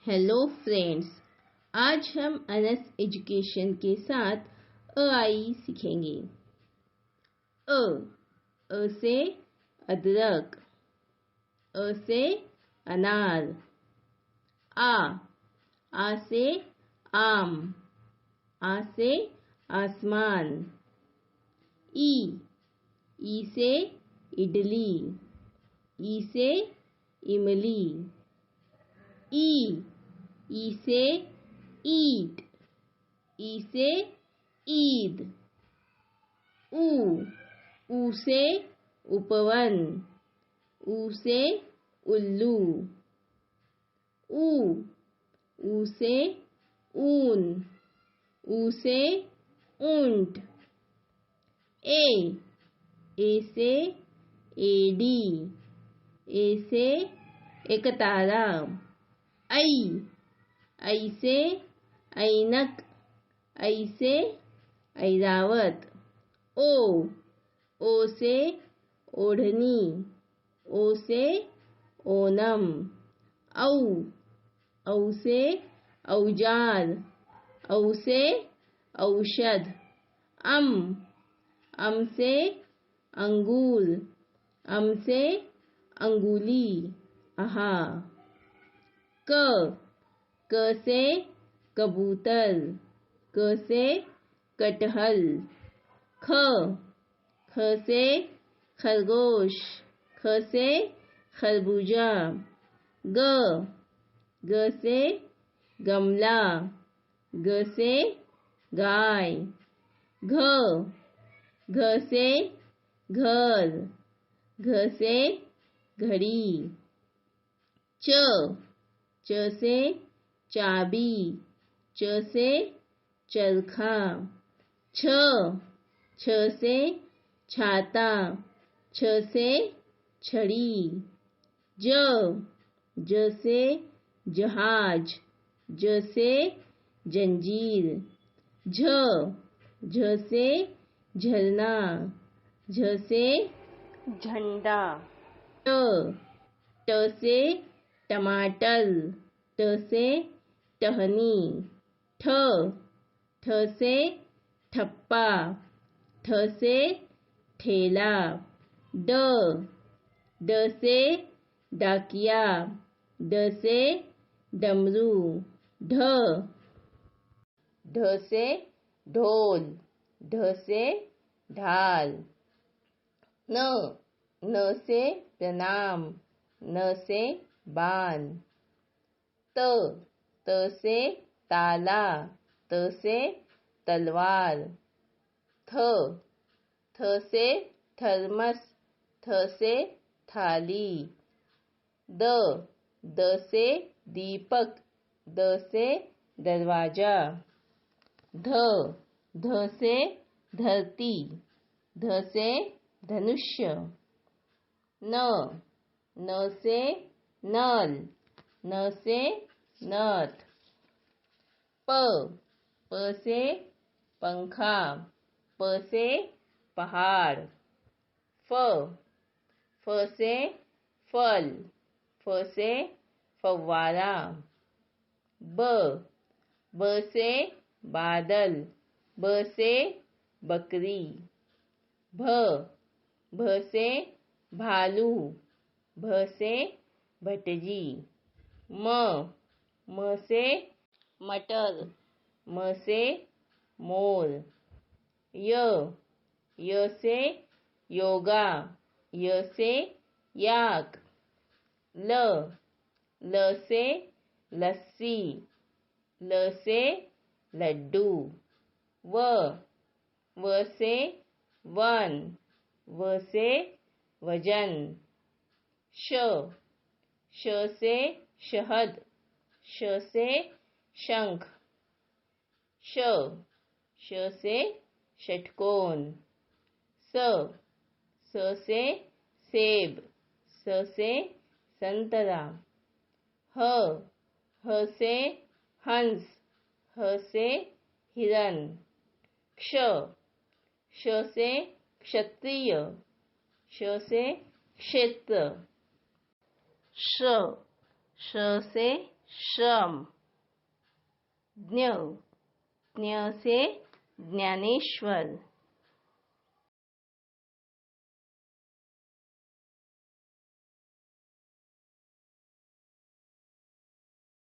Hello friends, आज हम Anas education के साथ अ आई सीखेंगे। अ अ से अदरक, अ से अनार। आ से आम, आ से आसमान। ई से इडली, ई से इमली। ई से ईट, ई से ईद। ऊ से उपवन, ऊ से उल्लू। ऊ से ऊन, ऊ से ऊंट। ए से एडी, ए से एकतारा। ऐ से ऐनक, ऐ से ऐरावत। ओ से ओढ़नी, ओ से ओनम। औ से औजार, औ से औषध। अम से अंगूर, अम से अंगुली। क से कबूतर, क से कटहल। ख से खरगोश, ख से खरबूजा। ग से गमला, ग से गाय। घ से घर, घ से घड़ी। च से चाबी, च से चरखा। छ से छाता, छ से छड़ी। ज से जहाज, ज से जंजीर। झ से झरना, झ से झंडा। ट से टमाटर, ट से टहनी। ठ से ठप्पा, ठ से ठेला। ड से डाकिया, ड से डमरू। ढ से ढोल, ढ से ढाल। न से प्रणाम, न से बान। त से ताला, त से तलवार। थ से थर्मस, थ से थाली। द से दीपक, द से दरवाजा। ध से धरती, ध से धनुष्य। न से नल, न से नथ। प से पंखा, प से पहाड़। फ से फल, फ से फव्वारा। ब से बादल, ब से बकरी। भ से भालू, भ से भटजी। म से मटर, म से मोर। य से योगा, य से याक। ल से लस्सी, ल से लड्डू। व से वन, व से वजन। श से शहद, श से शंख। श से षटकोण। स से सेब, स से संतरा। ह से हंस, ह से हिरन। क्ष से क्षत्रिय, श से क्षेत्र। श से श्रम। ज्ञ, ज्ञ से ज्ञानेश्वर।